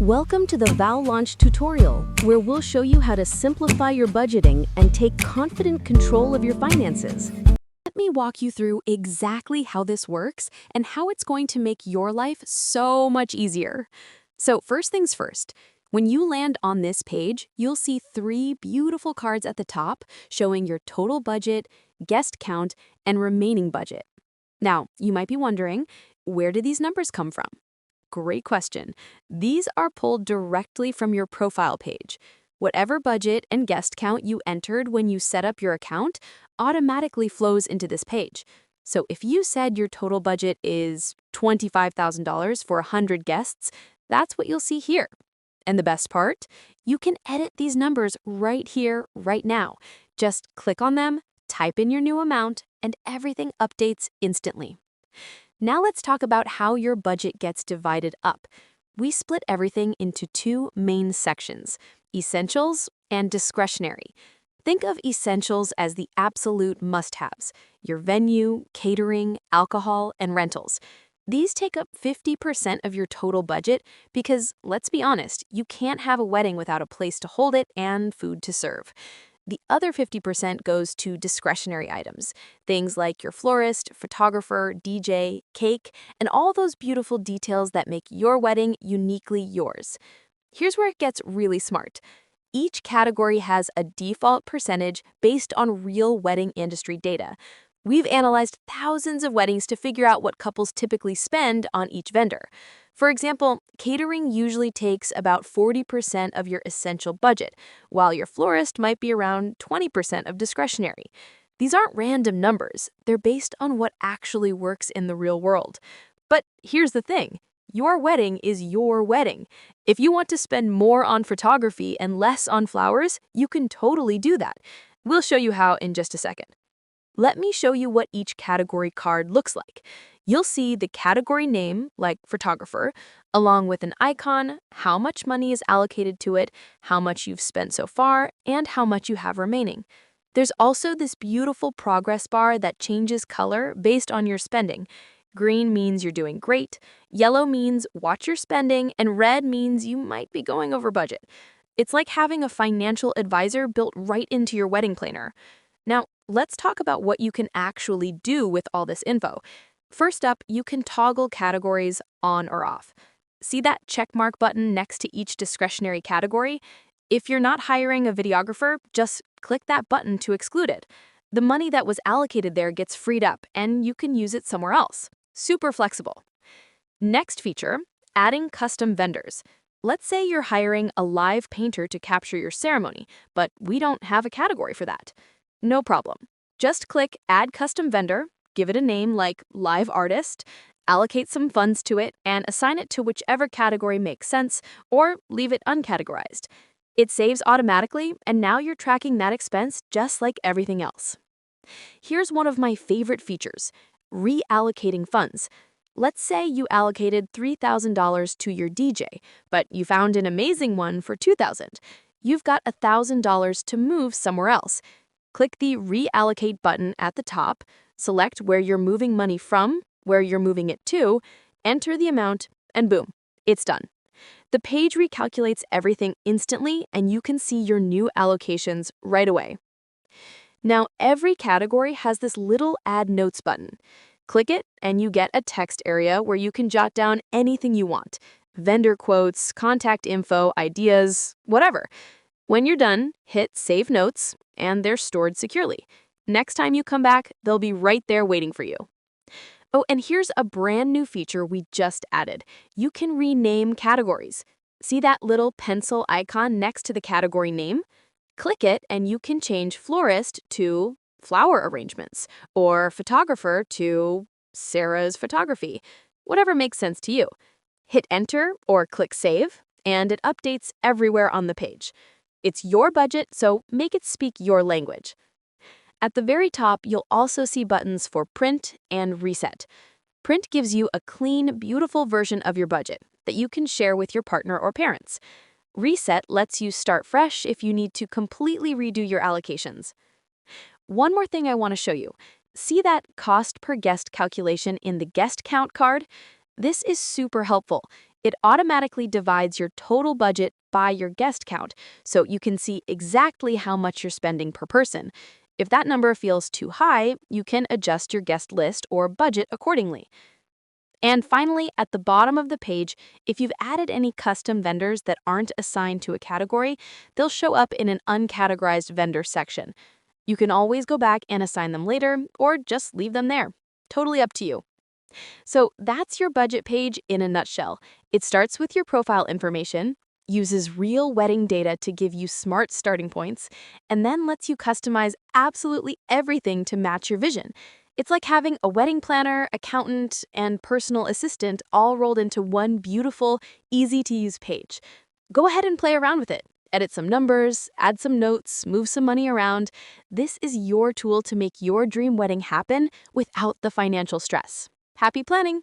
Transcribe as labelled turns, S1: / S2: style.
S1: Welcome to the Val Launch tutorial, where we'll show you how to simplify your budgeting and take confident control of your finances. Let me walk you through exactly how this works and how it's going to make your life so much easier. So first things first, when you land on this page, you'll see 3 beautiful cards at the top showing your total budget, guest count, and remaining budget. Now, you might be wondering, where did these numbers come from? Great question. These are pulled directly from your profile page. Whatever budget and guest count you entered when you set up your account automatically flows into this page. So if you said your total budget is $25,000 for 100 guests, that's what you'll see here. And the best part? You can edit these numbers right here, right now. Just click on them, type in your new amount, and everything updates instantly. Now let's talk about how your budget gets divided up. We split everything into 2 main sections, essentials and discretionary. Think of essentials as the absolute must-haves, your venue, catering, alcohol, and rentals. These take up 50% of your total budget because, let's be honest, you can't have a wedding without a place to hold it and food to serve. The other 50% goes to discretionary items, things like your florist, photographer, DJ, cake, and all those beautiful details that make your wedding uniquely yours. Here's where it gets really smart. Each category has a default percentage based on real wedding industry data. We've analyzed thousands of weddings to figure out what couples typically spend on each vendor. For example, catering usually takes about 40% of your essential budget, while your florist might be around 20% of discretionary. These aren't random numbers. They're based on what actually works in the real world. But here's the thing. Your wedding is your wedding. If you want to spend more on photography and less on flowers, you can totally do that. We'll show you how in just a second. Let me show you what each category card looks like. You'll see the category name, like photographer, along with an icon, how much money is allocated to it, how much you've spent so far, and how much you have remaining. There's also this beautiful progress bar that changes color based on your spending. Green means you're doing great, yellow means watch your spending, and red means you might be going over budget. It's like having a financial advisor built right into your wedding planner. Now, let's talk about what you can actually do with all this info. First up, you can toggle categories on or off. See that checkmark button next to each discretionary category? If you're not hiring a videographer, just click that button to exclude it. The money that was allocated there gets freed up, and you can use it somewhere else. Super flexible. Next feature, adding custom vendors. Let's say you're hiring a live painter to capture your ceremony, but we don't have a category for that. No problem. Just click Add Custom Vendor, give it a name like Live Artist, allocate some funds to it, and assign it to whichever category makes sense, or leave it uncategorized. It saves automatically, and now you're tracking that expense just like everything else. Here's one of my favorite features, reallocating funds. Let's say you allocated $3,000 to your DJ, but you found an amazing one for $2,000. You've got $1,000 to move somewhere else. Click the Reallocate button at the top, select where you're moving money from, where you're moving it to, enter the amount, and boom, it's done. The page recalculates everything instantly, and you can see your new allocations right away. Now, every category has this little Add Notes button. Click it, and you get a text area where you can jot down anything you want. Vendor quotes, contact info, ideas, whatever. When you're done, hit Save Notes, and they're stored securely. Next time you come back, they'll be right there waiting for you. Oh, and here's a brand new feature we just added. You can rename categories. See that little pencil icon next to the category name? Click it, and you can change florist to flower arrangements, or photographer to Sarah's photography, whatever makes sense to you. Hit Enter or click Save, and it updates everywhere on the page. It's your budget, so make it speak your language. At the very top, you'll also see buttons for Print and Reset. Print gives you a clean, beautiful version of your budget that you can share with your partner or parents. Reset lets you start fresh if you need to completely redo your allocations. One more thing I want to show you. See that cost per guest calculation in the guest count card? This is super helpful. It automatically divides your total budget by your guest count, so you can see exactly how much you're spending per person. If that number feels too high, you can adjust your guest list or budget accordingly. And finally, at the bottom of the page, if you've added any custom vendors that aren't assigned to a category, they'll show up in an uncategorized vendor section. You can always go back and assign them later, or just leave them there. Totally up to you. So that's your budget page in a nutshell. It starts with your profile information, uses real wedding data to give you smart starting points, and then lets you customize absolutely everything to match your vision. It's like having a wedding planner, accountant, and personal assistant all rolled into one beautiful, easy-to-use page. Go ahead and play around with it. Edit some numbers, add some notes, move some money around. This is your tool to make your dream wedding happen without the financial stress. Happy planning!